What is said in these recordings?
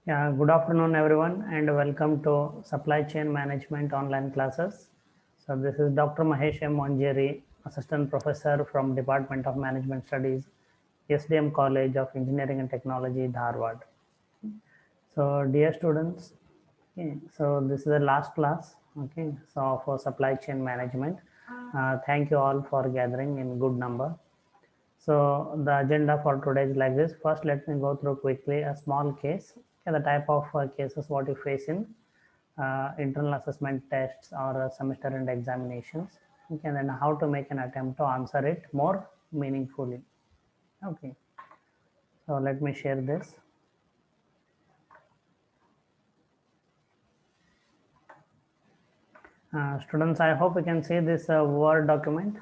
Yeah, good afternoon, everyone, and welcome to Supply Chain Management online classes. So, this is Dr. Mahesh M. Manjeri, Assistant Professor from Department of Management Studies, SDM College of Engineering and Technology, Dharwad. So, dear students, okay, so this is the last class, okay, so for supply chain management. Thank you all for gathering in good number. So the agenda for today is like this. First, let me go through quickly a small case, okay, the type of cases what you face in internal assessment tests or semester end examinations. Okay, and then how to make an attempt to answer it more meaningfully. Okay, so let me share this. Students, I hope you can see this Word document.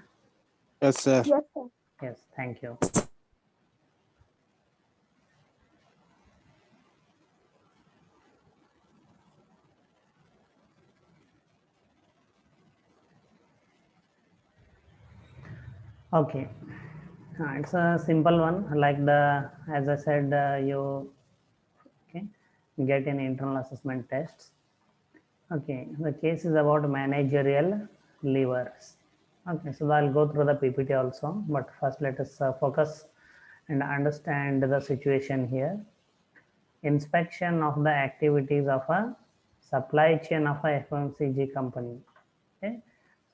Yes, sir. Yes, sir. Yes, thank you. Okay, it's a simple one. Like the as I said, you okay get in internal assessment tests. Okay, the case is about managerial levers. Okay, so I'll go through the PPT also, but first let us focus and understand the situation here. Inspection of the activities of a supply chain of a FMCG company. Okay,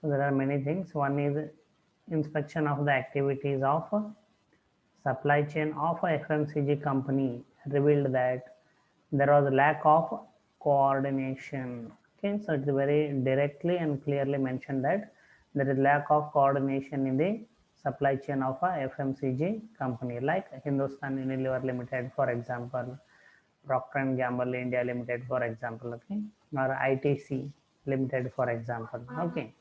so there are many things. One is inspection of the activities of supply chain of a FMCG company revealed that there was a lack of coordination. Okay, so it's very directly and clearly mentioned that there is lack of coordination in the supply chain of a FMCG company like Hindustan Unilever Limited, for example, Procter and Gamble India Limited, for example, okay, or ITC Limited, for example, okay.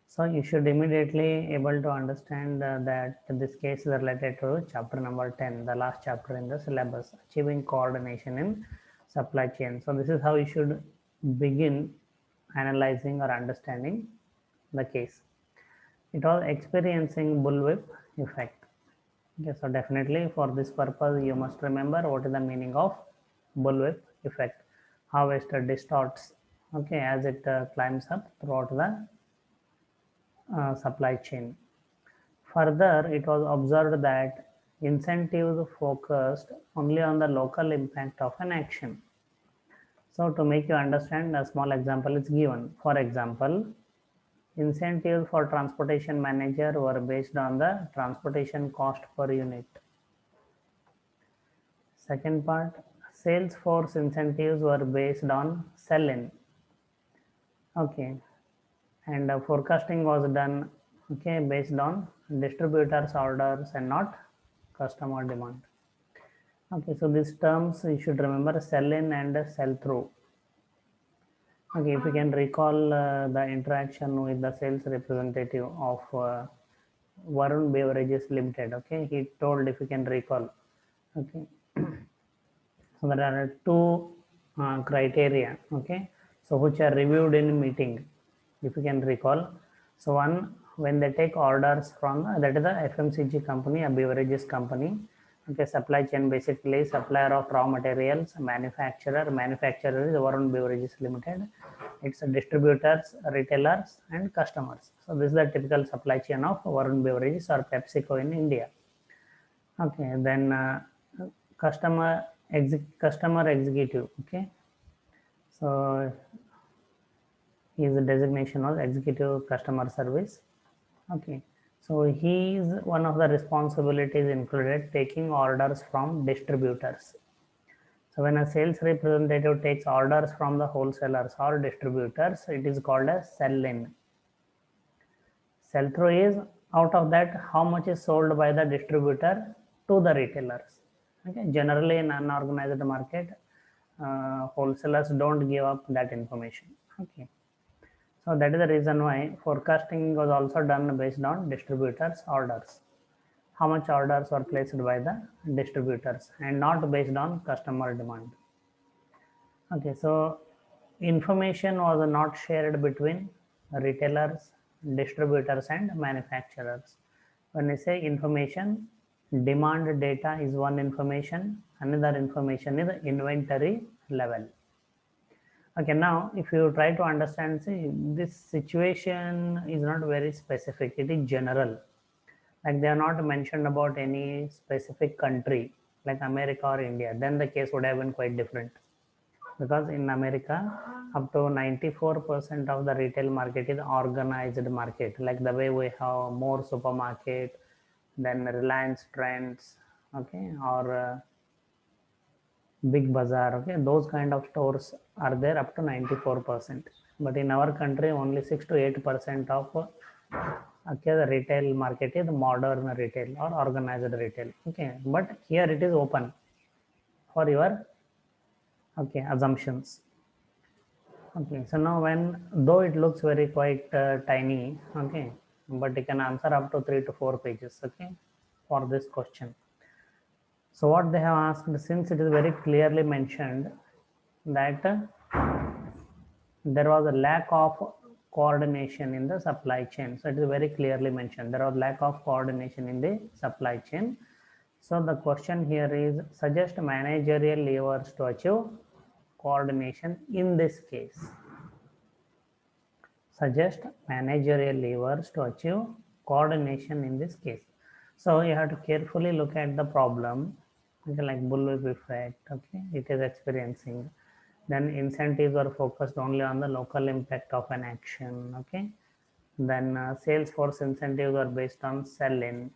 So you should immediately able to understand that this case is related to chapter number 10, the last chapter in the syllabus, achieving coordination in supply chain. So this is how you should begin analyzing or understanding the case. It was experiencing bullwhip effect. Okay, so definitely for this purpose, you must remember what is the meaning of bullwhip effect. How it distorts, okay, as it climbs up throughout the supply chain. Further, it was observed that incentives focused only on the local impact of an action. So, to make you understand, a small example is given. For example, incentives for transportation manager were based on the transportation cost per unit. Second part, sales force incentives were based on sell-in. Okay, and forecasting was done, okay, based on distributors orders and not customer demand. Okay, so these terms you should remember, sell in and sell through. Okay, if you can recall the interaction with the sales representative of Varun Beverages Limited, okay, he told, if you can recall, okay, so there are two criteria, okay, so which are reviewed in meeting, if you can recall. So one, when they take orders from that is the FMCG company, a beverages company, okay, supply chain basically supplier of raw materials, manufacturer is Varun Beverages Limited. It's distributors, retailers, and customers. So this is the typical supply chain of Varun Beverages or PepsiCo in India. Okay, then customer customer executive. Okay, so his designation was executive customer service. Okay, so his one of the responsibilities included taking orders from distributors. So when a sales representative takes orders from the wholesalers or distributors, it is called a sell-in. Sell-through is out of that how much is sold by the distributor to the retailers. Okay, generally in unorganized market, wholesalers don't give up that information. Okay, so that is the reason why forecasting was also done based on distributors' orders. How much orders were placed by the distributors and not based on customer demand. Okay, so information was not shared between retailers, distributors, and manufacturers. When I say information, Demand data is one information, another information is inventory level. Okay, now if you try to understand, see, this situation is not very specific, it is general. Like they are not mentioned about any specific country like America or India, then the case would have been quite different. Because in America, up to 94% of the retail market is organized market, like the way we have more supermarket, then Reliance Trends, okay, or Big Bazaar, okay, those kind of stores are there up to 94%. But in our country, only 6 to 8% of okay, the retail market is modern retail or organized retail. Okay, but here it is open for your okay assumptions. Okay, so now when though it looks very quite tiny, okay, but it can answer up to 3 to 4 pages, okay, for this question. So what they have asked, since it is very clearly mentioned that there was a lack of coordination in the supply chain. So it is very clearly mentioned there was lack of coordination in the supply chain. So the question here is suggest managerial levers to achieve coordination in this case. Suggest managerial levers to achieve coordination in this case. So you have to carefully look at the problem, okay, like bullwhip effect, okay, it is experiencing. Then incentives are focused only on the local impact of an action, okay. Then sales force incentives are based on sell-in.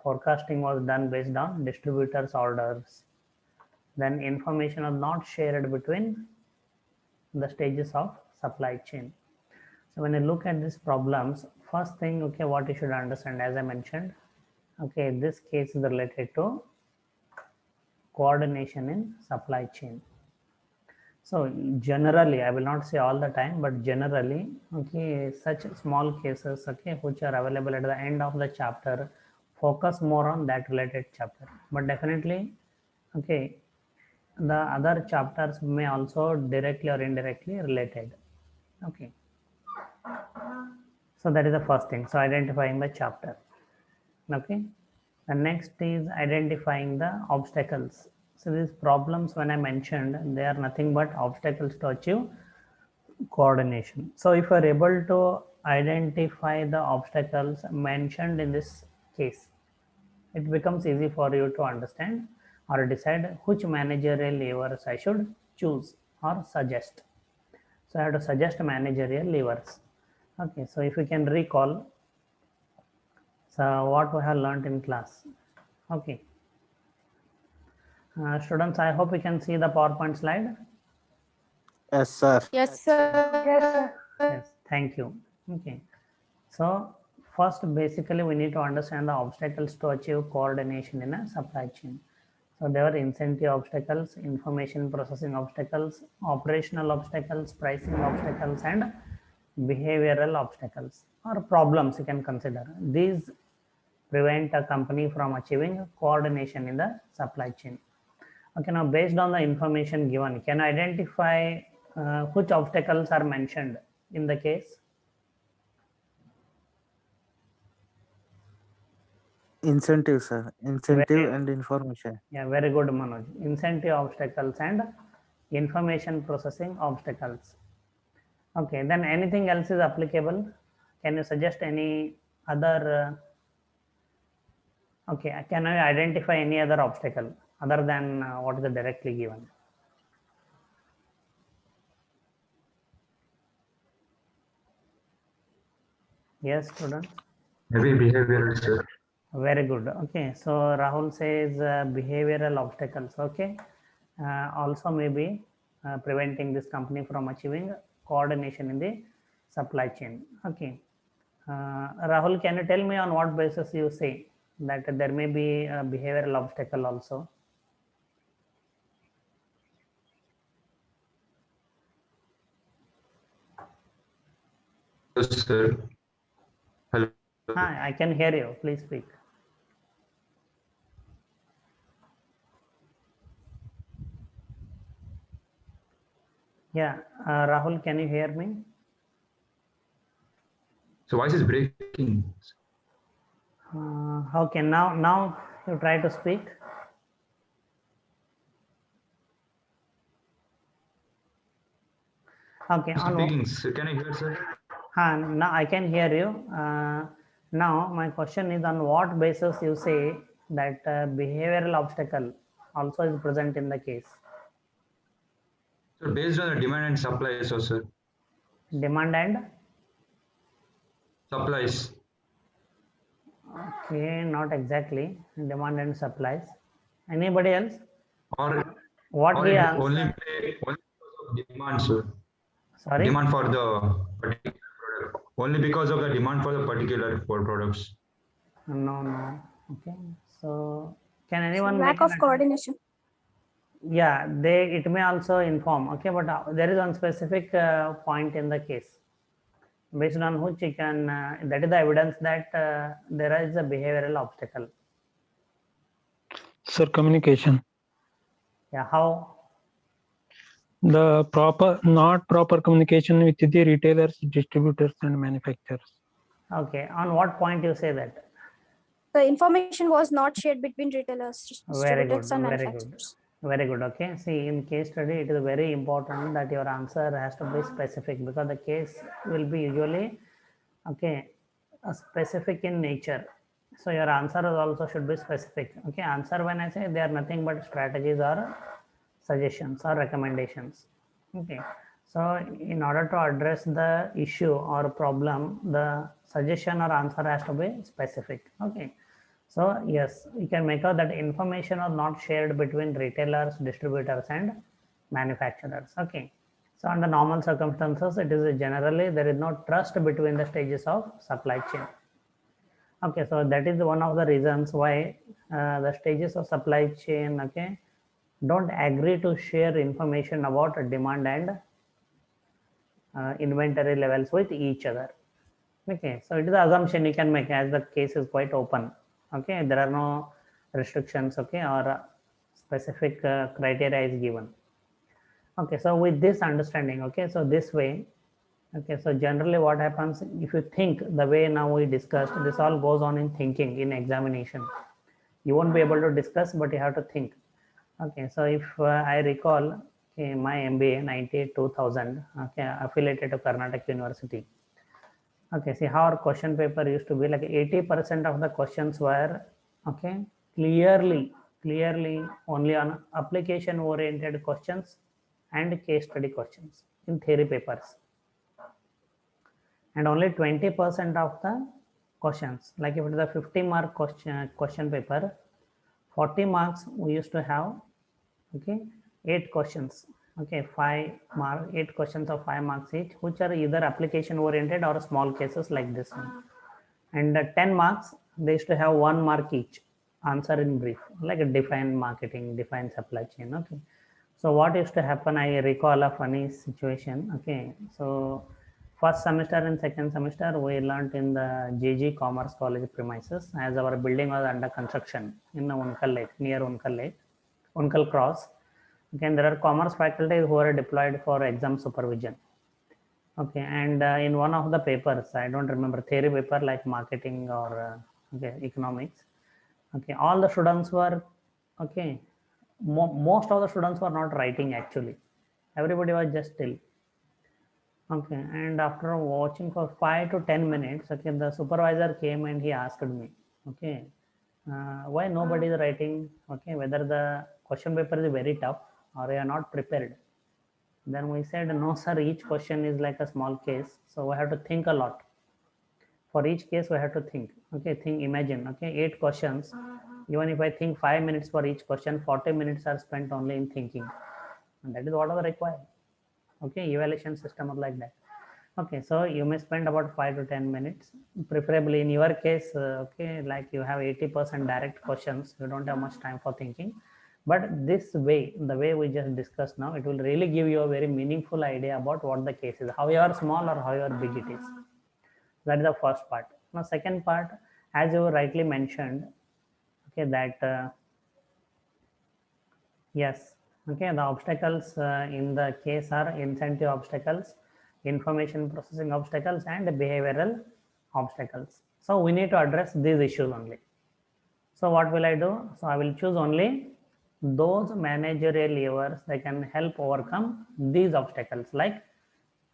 Forecasting was done based on distributors' orders. Then information was not shared between the stages of supply chain. So when you look at these problems, first thing, okay, what you should understand, as I mentioned, okay, this case is related to coordination in supply chain. So generally, I will not say all the time, but generally, okay, such small cases, okay, which are available at the end of the chapter, focus more on that related chapter. But definitely, okay, the other chapters may also directly or indirectly related. Okay. So that is the first thing. So identifying the chapter. Okay. The next is identifying the obstacles. So these problems, when I mentioned, they are nothing but obstacles to achieve coordination. So if you are able to identify the obstacles mentioned in this case, it becomes easy for you to understand or decide which managerial levers I should choose or suggest. So I have to suggest managerial levers. Okay, so if you can recall, so what we have learned in class. Okay. Students, I hope you can see the PowerPoint slide. Yes, sir. Yes, sir. Yes, thank you. Okay. So first, basically, we need to understand the obstacles to achieve coordination in a supply chain. So there are incentive obstacles, information processing obstacles, operational obstacles, pricing obstacles, and behavioral obstacles or problems you can consider. These prevent a company from achieving coordination in the supply chain. Okay, now based on the information given, can I identify which obstacles are mentioned in the case? Incentive, sir. Incentive Very, and information. yeah, very good, Manoj. Incentive obstacles and information processing obstacles. Okay, then anything else is applicable? Can you suggest any other? Okay, can I identify any other obstacle other than what is directly given? Yes, students. Maybe behavioral, sir. Very good. Okay, so Rahul says behavioral obstacles. Okay, also maybe preventing this company from achieving coordination in the supply chain. Okay, Rahul, can you tell me on what basis you say that there may be a behavioral obstacle also? Yes, sir. Hello. I can hear you. Please speak. Yeah, Rahul, can you hear me? So voice is breaking. Okay, now You try to speak. Okay, Speaking. Can I hear, sir? now I can hear you. Now my question is, on what basis you say that behavioral obstacle also is present in the case? So based on the demand and supply, so sir. Demand and? Supplies. Okay, not exactly. Demand and supplies. Anybody else? Or What he it answered? only because of demand, sir. Sorry? Demand for the particular product. Only because of the demand for the particular products. No. Okay. So can anyone Lack make of coordination. Yeah, it may also inform. Okay, but there is one specific point in the case based on which you can, that is the evidence that there is a behavioral obstacle. Sir, communication. Yeah, how? The not proper communication with the retailers, distributors, and manufacturers. Okay, on what point you say that? The information was not shared between retailers, Very good, distributors, and very good, manufacturers. very good. Okay, see, in case study, it is very important that your answer has to be specific, because the case will be usually, okay, specific in nature. So your answer also should be specific. Okay, answer, when I say, they are nothing but strategies or suggestions or recommendations. Okay, so in order to address the issue or problem, the suggestion or answer has to be specific. Okay, so yes, you can make out that information are not shared between retailers, distributors, and manufacturers. Okay, so under normal circumstances, it is generally there is no trust between the stages of supply chain. Okay, so that is one of the reasons why the stages of supply chain, okay, don't agree to share information about demand and inventory levels with each other. Okay, so it is the assumption you can make, as the case is quite open. Okay, there are no restrictions, okay, or specific criteria is given. Okay, so with this understanding, okay, so this way, okay, so generally what happens, if you think the way now we discussed, this all goes on in thinking, in examination. You won't be able to discuss, but you have to think. Okay, so if I recall, okay, my MBA 92,000, okay, affiliated to Karnataka University. Okay, see how our question paper used to be like 80% of the questions were, okay, clearly only on application oriented questions and case study questions in theory papers. And only 20% of the questions, like if it is a 50-mark question paper, 40 marks we used to have, okay, 8 questions, okay, 8 questions of 5 marks each, which are either application oriented or small cases like this one. And 10 marks, they used to have 1 mark each, answer in brief, like a define marketing, define supply chain. Okay, so what used to happen, I recall a funny situation. Okay, so first semester and second semester we learnt in the JG Commerce College premises, as our building was under construction in Unkal Lake, near Unkal Lake, Unkal Cross. Again, there are commerce faculty who are deployed for exam supervision. Okay, and in one of the papers, I don't remember, theory paper like marketing or okay, economics. Okay, all the students were, okay, most of the students were not writing actually. Everybody was just still. Okay, and after watching for 5 to 10 minutes, okay, the supervisor came and he asked me, okay, why nobody is writing, okay, whether the question paper is very tough or you are not prepared. Then we said, no sir, each question is like a small case, so we have to think a lot. For each case we have to think, okay, imagine, okay, 8 questions. Even if I think 5 minutes for each question, 40 minutes are spent only in thinking, and that is what is required. Okay, evaluation system is like that. Okay, so you may spend about 5 to 10 minutes, preferably in your case, okay, like you have 80% direct questions, you don't have much time for thinking. But this way, the way we just discussed now, it will really give you a very meaningful idea about what the case is, however small or however big it is. That is the first part. Now second part, as you rightly mentioned, okay, that yes, okay, the obstacles in the case are incentive obstacles, information processing obstacles, and behavioral obstacles. So we need to address these issues only. So what will I do? So I will choose only those managerial levers that can help overcome these obstacles, like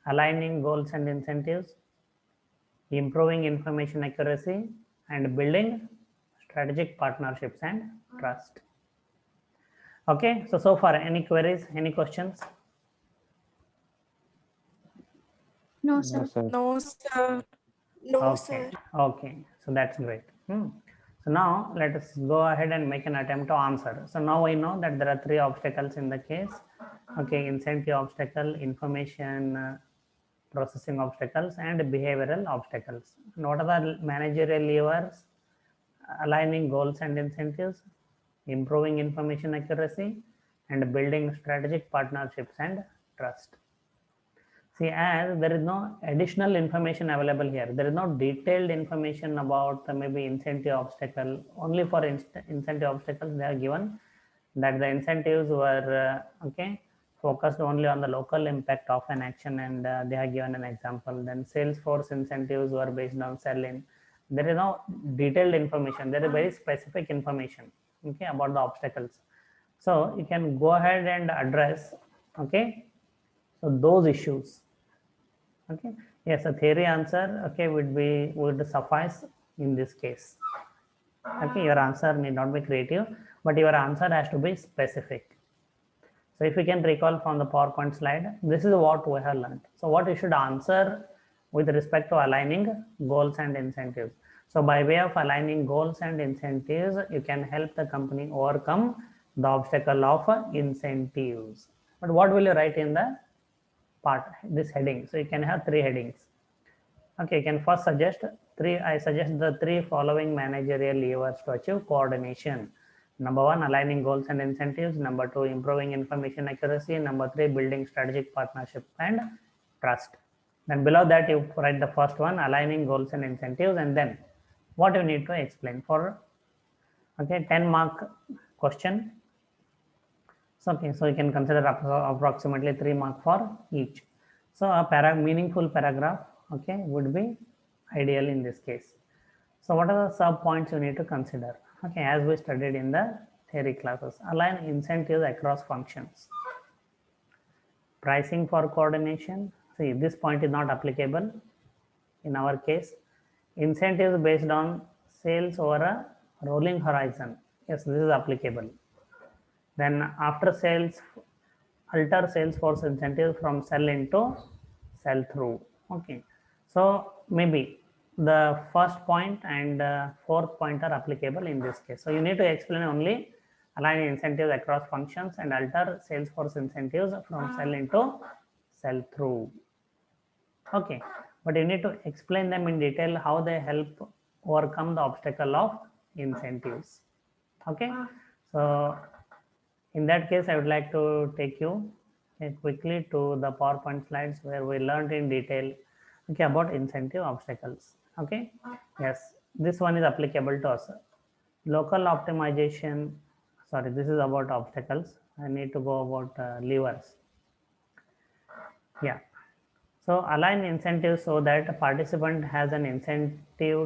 aligning goals and incentives, improving information accuracy, and building strategic partnerships and trust. Okay, so far any queries, any questions? No, No, sir. sir. No, sir. No, Okay, okay, so that's great. So now let us go ahead and make an attempt to answer. So now I know that there are three obstacles in the case. Okay, incentive obstacle, information processing obstacles, and behavioral obstacles. And what are the managerial levers? Aligning goals and incentives, improving information accuracy, and building strategic partnerships and trust. See, as there is no additional information available here, there is no detailed information about maybe incentive obstacle. Only for incentive obstacles, they are given that the incentives were focused only on the local impact of an action, and they have given an example. Then Salesforce incentives were based on sell-in. There is no detailed information. There is very specific information, about the obstacles. So you can go ahead and address, so those issues. Yes, a theory answer, would suffice in this case. Your answer need not be creative, but your answer has to be specific. So if you can recall from the PowerPoint slide, this is what we have learned. So what you should answer with respect to aligning goals and incentives. So by way of aligning goals and incentives, you can help the company overcome the obstacle of incentives. But what will you write in the part, this heading? So you can have three headings. Okay, you can first suggest three. I suggest the three following managerial levers to achieve coordination. Number one, aligning goals and incentives. Number two, improving information accuracy. Number three, building strategic partnership and trust. Then below that, you write the first one, aligning goals and incentives, and then what you need to explain for 10-mark question. So you can consider approximately 3 marks for each. So a meaningful paragraph would be ideal in this case. So what are the sub points you need to consider? As we studied in the theory classes, align incentives across functions. Pricing for coordination. See, this point is not applicable in our case. Incentives based on sales over a rolling horizon. Yes, this is applicable. Then after sales, alter sales force incentives from sell into sell through. So maybe the first point and fourth point are applicable in this case. So you need to explain only align incentives across functions and alter sales force incentives from sell into sell through. But you need to explain them in detail how they help overcome the obstacle of incentives. So in that case, I would like to take you quickly to the PowerPoint slides where we learned in detail about incentive obstacles. Yes, this one is applicable to us. Local optimization. Sorry, this is about obstacles. I need to go about levers. Yeah. So align incentives so that a participant has an incentive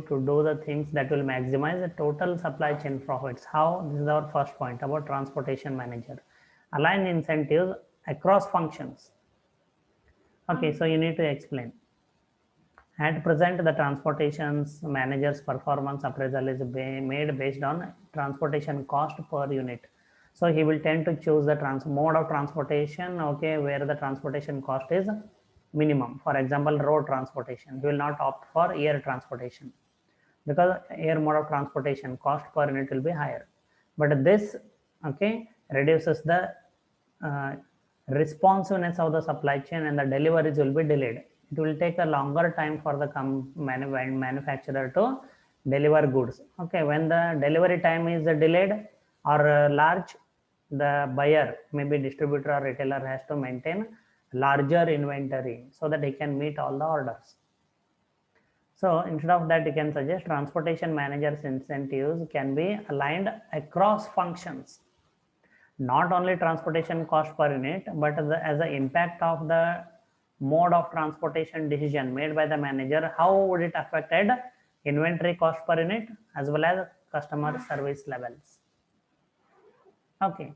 to do the things that will maximize the total supply chain profits. How? This is our first point about transportation manager. Align incentives across functions. So you need to explain. At present, the transportation manager's performance appraisal is made based on transportation cost per unit. So he will tend to choose the mode of transportation, where the transportation cost is minimum. For example, road transportation. He will not opt for air transportation because air mode of transportation cost per unit will be higher. But this reduces the responsiveness of the supply chain, and the deliveries will be delayed. It will take a longer time for the manufacturer to deliver goods. When the delivery time is delayed or large, the buyer, maybe distributor or retailer, has to maintain larger inventory so that he can meet all the orders. So instead of that, you can suggest transportation manager's incentives can be aligned across functions. Not only transportation cost per unit, but as the impact of the mode of transportation decision made by the manager, how would it affect inventory cost per unit as well as customer service levels. Okay,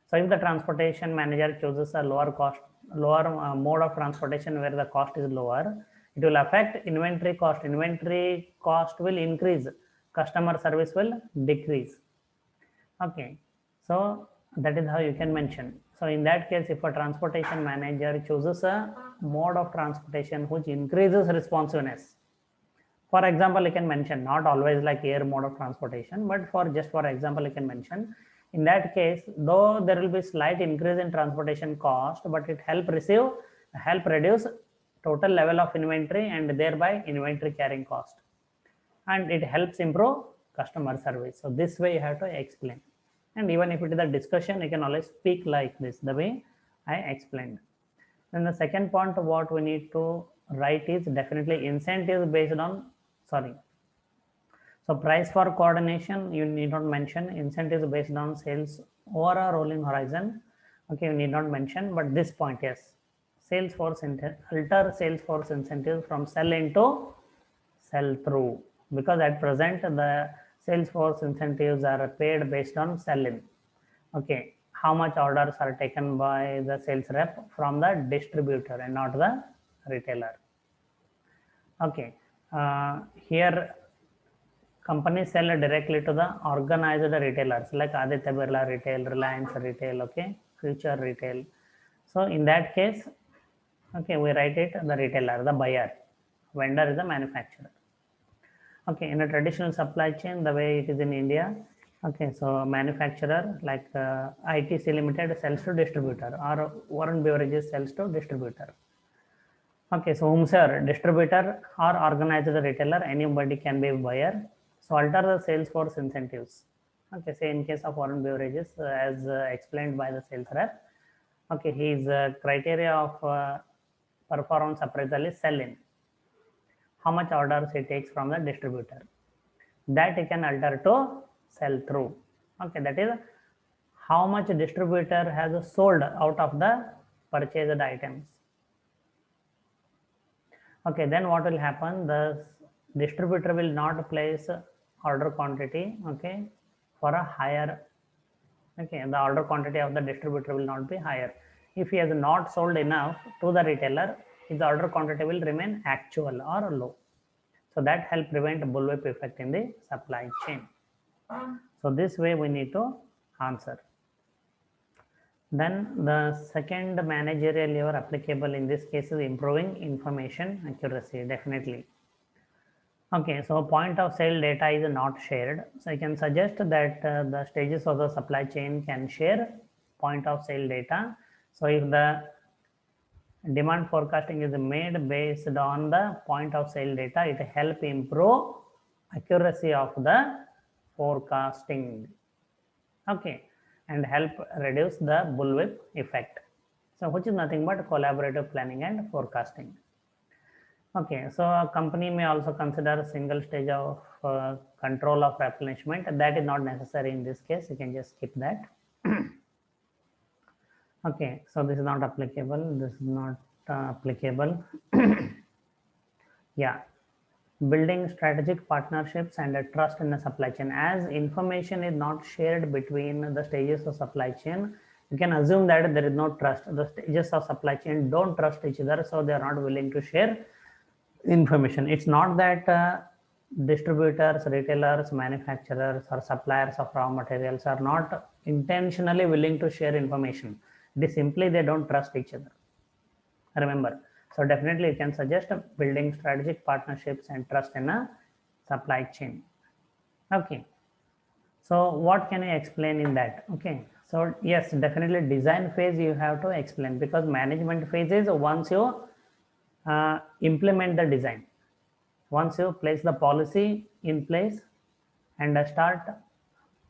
so if the transportation manager chooses a lower mode of transportation where the cost is lower, it will affect inventory cost. Inventory cost will increase, customer service will decrease. Okay, so that is how you can mention. So in that case, if a transportation manager chooses a mode of transportation which increases responsiveness, for example, you can mention, not always like air mode of transportation, but for example, you can mention, in that case, though there will be slight increase in transportation cost, but it help reduce total level of inventory and thereby inventory carrying cost, and it helps improve customer service. So this way you have to explain, and even if it is a discussion, you can always speak like this, the way I explained. Then the second point what we need to write is definitely incentives based on, so price for coordination, you need not mention. Incentives based on sales over a rolling horizon, okay, you need not mention, but this point, yes, alter sales force incentives from sell into sell through, because at present the sales force incentives are paid based on sell in. Okay, how much orders are taken by the sales rep from the distributor and not the retailer. Okay, here companies sell directly to the organized retailers like Aditya Birla Retail, Reliance Retail, okay, Future Retail. So in that case, okay, we write it the retailer, the buyer, vendor is the manufacturer. Okay, in a traditional supply chain, the way it is in India, okay, so manufacturer like ITC Limited sells to distributor, or Warren Beverages sells to distributor. Okay, so whomsoever, distributor or organized retailer, anybody can be buyer. So alter the sales force incentives. Okay, say in case of Warren Beverages, as explained by the sales rep, okay, his criteria of performance appraisal is sell in. How much orders he takes from the distributor. That he can alter to sell through. Okay, that is how much distributor has sold out of the purchased items. Okay, then what will happen? The distributor will not place order quantity, okay, for a higher, okay, the order quantity of the distributor will not be higher. If he has not sold enough to the retailer, his order quantity will remain actual or low. So that help prevent bullwhip effect in the supply chain. So this way we need to answer. Then the second managerial lever applicable in this case is improving information accuracy, definitely. Okay, so point of sale data is not shared. So I can suggest that the stages of the supply chain can share point of sale data. So if the demand forecasting is made based on the point of sale data, it help improve accuracy of the forecasting. Okay, and help reduce the bullwhip effect. So which is nothing but collaborative planning and forecasting. Okay, so a company may also consider a single stage of control of replenishment. That is not necessary in this case. You can just skip that. Okay, so this is not applicable. This is not applicable. Yeah, building strategic partnerships and a trust in the supply chain. As information is not shared between the stages of supply chain, you can assume that there is no trust. The stages of supply chain don't trust each other, so they are not willing to share information. It's not that distributors, retailers, manufacturers, or suppliers of raw materials are not intentionally willing to share information. It is simply they don't trust each other. Remember, so definitely you can suggest building strategic partnerships and trust in a supply chain. Okay, so what can I explain in that? Okay, so yes, definitely design phase you have to explain, because management phase is once you implement the design, once you place the policy in place and start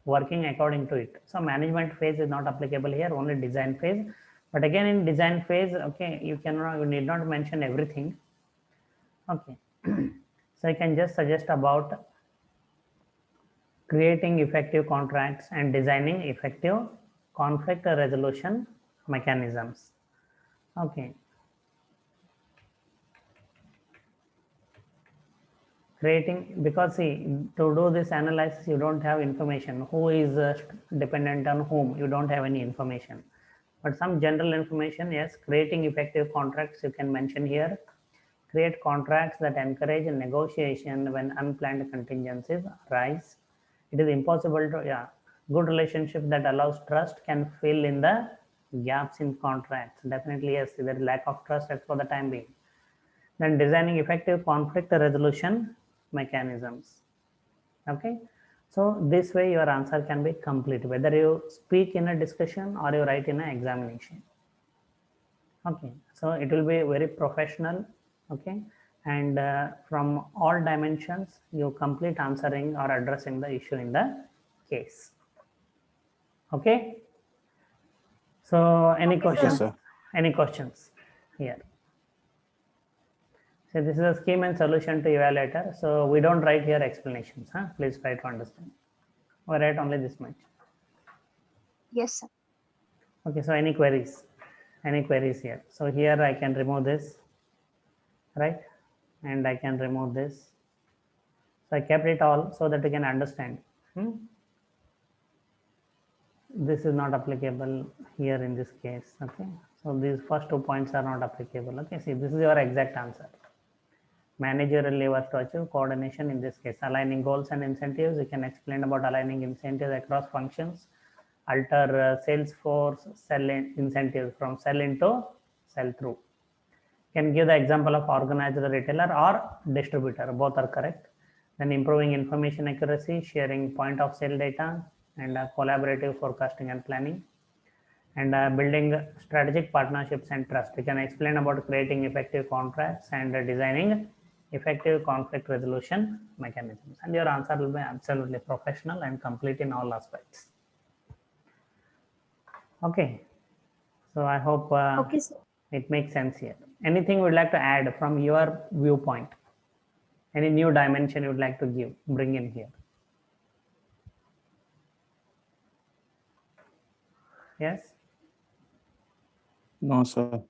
working according to it. So management phase is not applicable here, only design phase. But again, in design phase, okay, you need not mention everything. Okay, so I can just suggest about creating effective contracts and designing effective conflict resolution mechanisms. Okay. creating, because see, to do this analysis, you don't have information. Who is dependent on whom? You don't have any information. But some general information, yes, creating effective contracts, you can mention here. Create contracts that encourage negotiation when unplanned contingencies arise. It is impossible to, yeah, good relationship that allows trust can fill in the gaps in contracts. Definitely, yes, there is lack of trust for the time being. Then designing effective conflict resolution mechanisms. Okay, so this way your answer can be complete, whether you speak in a discussion or you write in an examination. Okay, so it will be very professional. Okay, and from all dimensions you complete answering or addressing the issue in the case. Okay, so any questions? sir. Any questions here? So this is a scheme and solution to evaluator. So we don't write here explanations. Huh? Please try to understand. We write only this much. Yes, sir. Okay, so any queries? Any queries here? So here I can remove this, right? And I can remove this. So I kept it all so that you can understand. This is not applicable here in this case. Okay, so these first 2 points are not applicable. Okay, see, this is your exact answer. Managerial levers to achieve coordination, in this case aligning goals and incentives. You can explain about aligning incentives across functions, alter sales force sell incentives from sell into sell through. Can give the example of organized retailer or distributor, both are correct. Then improving information accuracy, sharing point of sale data, and collaborative forecasting and planning, and building strategic partnerships and trust. You can explain about creating effective contracts and designing effective conflict resolution mechanisms, and your answer will be absolutely professional and complete in all aspects. Okay, so I hope Okay, sir. it makes sense here. Anything you would like to add from your viewpoint? Any new dimension you would like to bring in here? Yes. No, sir.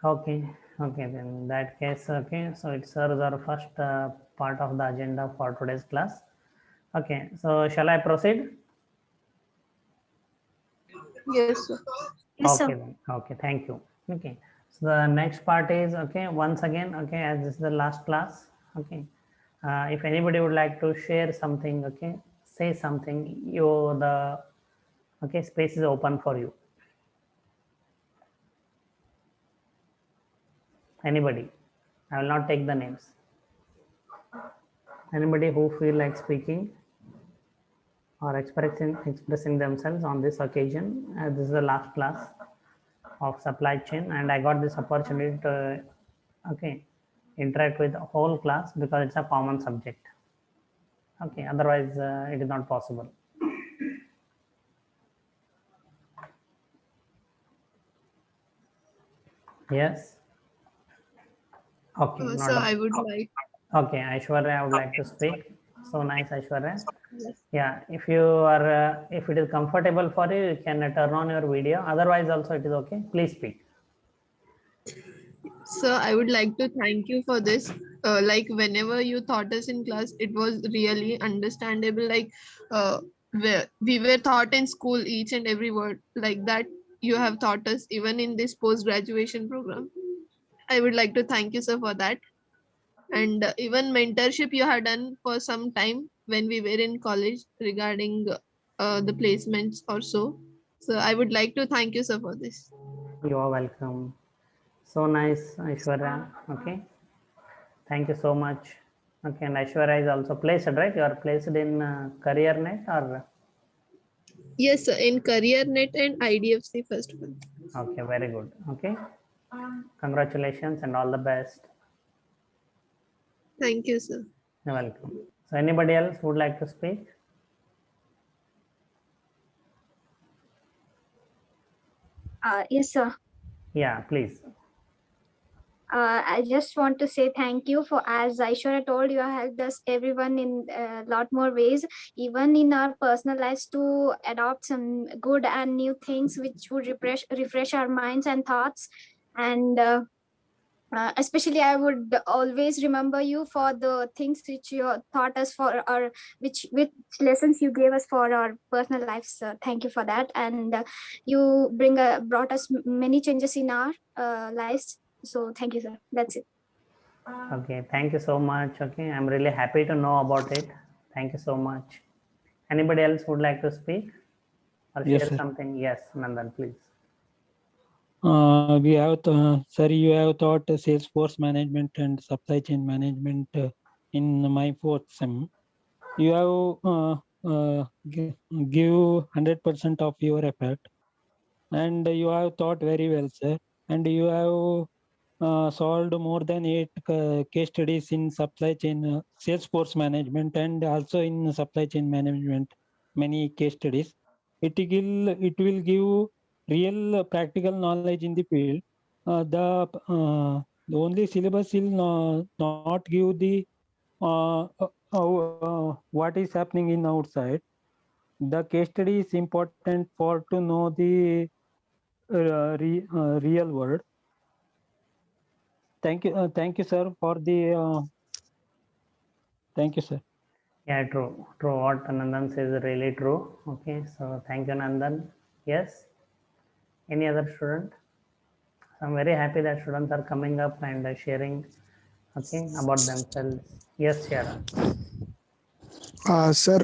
Okay, okay, then in that case, okay, so it serves our first part of the agenda for today's class. Okay, so shall I proceed? Yes, sir. Yes, Okay, sir. then. Okay, thank you. Okay, so the next part is, okay, once again, okay, as this is the last class, okay, if anybody would like to share something, okay, say something, okay, space is open for you. Anybody? I will not take the names. Anybody who feel like speaking or expressing themselves on this occasion, as this is the last class of supply chain, and I got this opportunity to, okay, interact with the whole class because it's a common subject. Okay, otherwise it is not possible. Yes. Okay. So I would like. Okay, Aishwarya, I would like to speak. So nice, Aishwarya. Yes. Yeah, if you are, if it is comfortable for you, you can turn on your video. Otherwise, also it is okay. Please speak. So I would like to thank you for this. Like whenever you taught us in class, it was really understandable. Like we were taught in school each and every word like that. You have taught us even in this post-graduation program. I would like to thank you, sir, for that. And even mentorship you had done for some time when we were in college regarding the placements or so. So I would like to thank you, sir, for this. You are welcome. So nice, Aishwarya. Okay. Thank you so much. Okay, and Aishwarya is also placed, right? You are placed in CareerNet or? Yes, sir, in CareerNet and IDFC first of all. Okay, very good. Okay. Congratulations and all the best. Thank you, sir. You're welcome. So anybody else would like to speak? Yes, sir. Yeah, please. I just want to say thank you for, as Aishwarya told, you have helped us everyone in a lot more ways, even in our personal lives, to adopt some good and new things which would refresh our minds and thoughts. And especially I would always remember you for the things which you taught us for our which lessons you gave us for our personal lives. Thank you for that. And you brought us many changes in our lives. So thank you, sir. That's it. Okay, thank you so much. Okay, I'm really happy to know about it. Thank you so much. Anybody else would like to speak or Yes, share sir. something? Yes, Nandan, please. We have, sir, you have taught Salesforce management and supply chain management in my fourth sem. You have give 100% of your effort, and you have taught very well, sir. And you have solved more than 8 case studies in supply chain, Salesforce management, and also in supply chain management, many case studies. It will give real practical knowledge in the field. The only syllabus will not give the what is happening in outside. The case study is important for to know the real world. Thank you, sir, for the. Thank you, sir. Yeah, true. True. What Nandan says is really true. Okay, so thank you, Nandan. Yes. Any other student? I'm very happy that students are coming up and sharing, okay, about themselves. Yes, Sharon. Sir,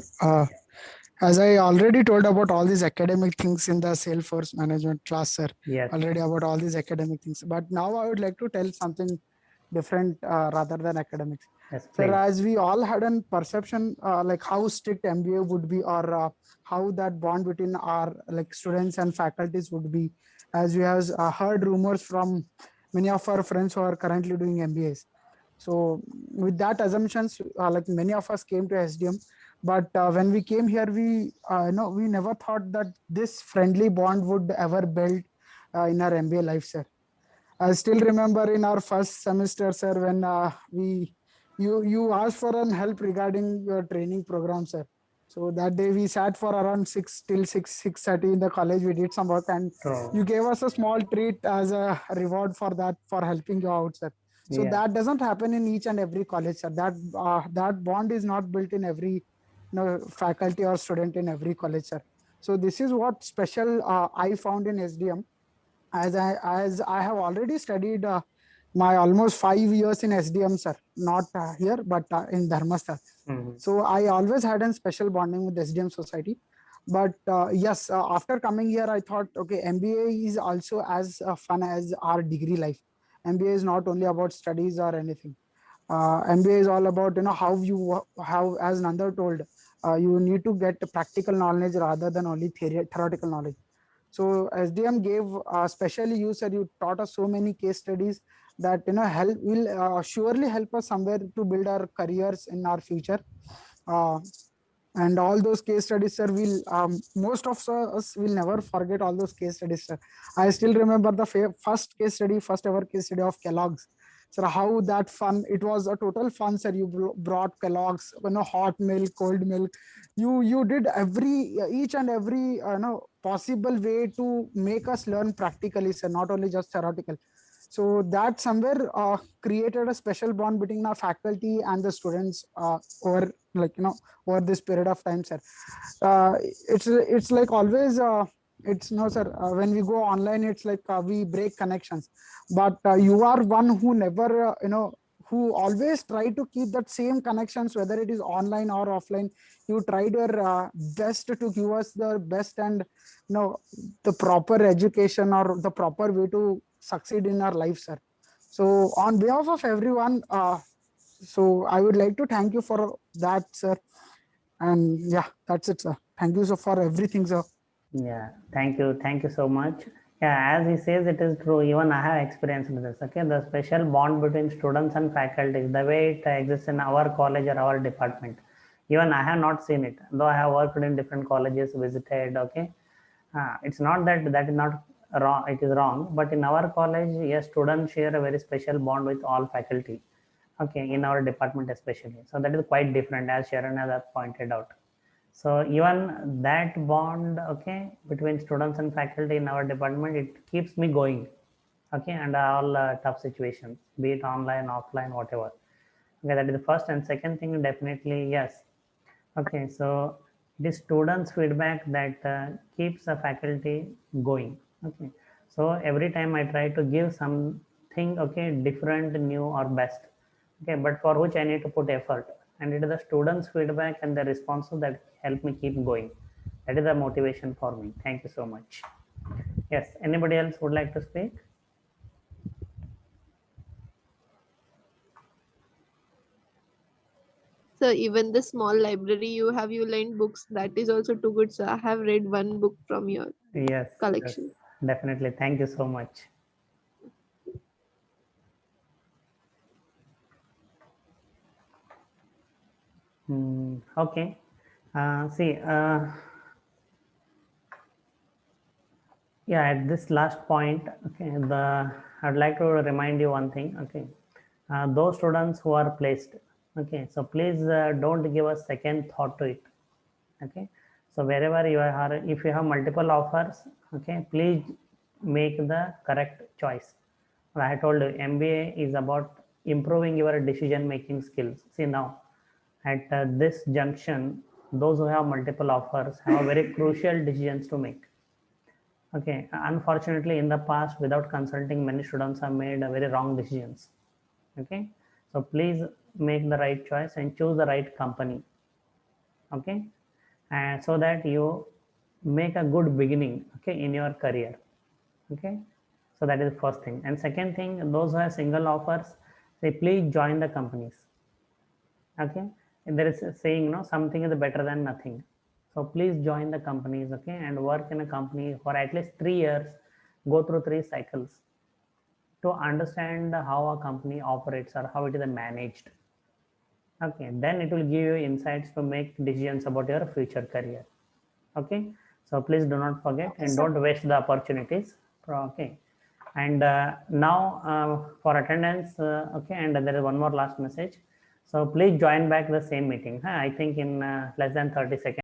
as I already told about all these academic things in the Salesforce management class, sir, Yes. already about all these academic things. But now I would like to tell something different rather than academics. Yes, Sir, please. as we all had a perception like how strict MBA would be, or how that bond between our like students and faculties would be, as we have heard rumors from many of our friends who are currently doing MBAs. So with that assumptions, like many of us came to SDM, but when we came here, we never thought that this friendly bond would ever build in our MBA life, sir. I still remember in our first semester, sir, when you asked for an help regarding your training program, sir. So that day we sat for around 6 till 6:30 in the college. We did some work, and True. you gave us a small treat as a reward for that, for helping you out, sir. So Yeah. that doesn't happen in each and every college, sir. That bond is not built in every faculty or student in every college, sir. So this is what special I found in SDM, as I have already studied my almost 5 years in SDM, sir. Not here, but in Dharmastha. Mhm. So I always had a special bonding with SDM society. But yes, after coming here, I thought, okay, MBA is also as fun as our degree life. MBA is not only about studies or anything. MBA is all about how, as Nanda told, you need to get practical knowledge rather than only theoretical knowledge. So SDM gave, especially you said you taught us so many case studies that help will surely help us somewhere to build our careers in our future. Uh, and all those case studies, sir, will most of us will never forget all those case studies, sir. I still remember the first ever case study of Kellogg's. Sir, how that fun, it was a total fun, sir. You brought Kellogg's, hot milk, cold milk. You did each and every possible way to make us learn practically, sir, not only just theoretical. So that somewhere created a special bond between our faculty and the students over, over this period of time, sir. uh, it's like always, it's no, sir, when we go online, it's like we break connections. But you are one who never who always try to keep that same connections, whether it is online or offline. You tried your best to give us the best, and the proper education or the proper way to succeed in our life, sir. So on behalf of everyone, so I would like to thank you for that, sir. And yeah, that's it, sir. Thank you so for everything, sir. Yeah, thank you. Thank you so much. Yeah, as he says, it is true. Even I have experienced this. Okay, the special bond between students and faculty, the way it exists in our college or our department. Even I have not seen it, though I have worked in different colleges, visited. Okay, it's not that is not wrong. It is wrong, but in our college, yes, students share a very special bond with all faculty. Okay, in our department especially. So that is quite different, as Sharon has pointed out. So even that bond, okay, between students and faculty in our department, it keeps me going. okay, and all tough situations, be it online, offline, whatever. Okay, that is the first. And second thing, definitely yes. Okay, so it is students' feedback that keeps the faculty going. Okay, so every time I try to give something, okay, different, new, or best. Okay, but for which I need to put effort, and it is the students' feedback and the responses that help me keep going. That is the motivation for me. Thank you so much. Yes, anybody else would like to speak? So even the small library you lent books, that is also too good. So I have read one book from your Yes, yes, collection. definitely. Thank you so much. Okay. See, yeah, at this last point, okay, I'd like to remind you one thing. Okay, those students who are placed, okay, so please don't give a second thought to it. Okay, so wherever you are, if you have multiple offers, okay, please make the correct choice. I told you, MBA is about improving your decision making skills. See now, at this junction, those who have multiple offers have very crucial decisions to make. Okay, unfortunately, in the past, without consulting, many students have made very wrong decisions. Okay, so please make the right choice and choose the right company. Okay, and so that you make a good beginning, okay, in your career. Okay, so that is the first thing. And second thing, those who have single offers, say please join the companies. Okay, and there is a saying, no, something is better than nothing. So please join the companies, okay, and work in a company for at least 3 years, go through 3 cycles to understand how a company operates or how it is managed. Okay, then it will give you insights to make decisions about your future career. Okay, so please do not forget and don't waste the opportunities. Okay, and now for attendance, okay, and there is one more last message. So please join back the same meeting. I think in less than 30 seconds.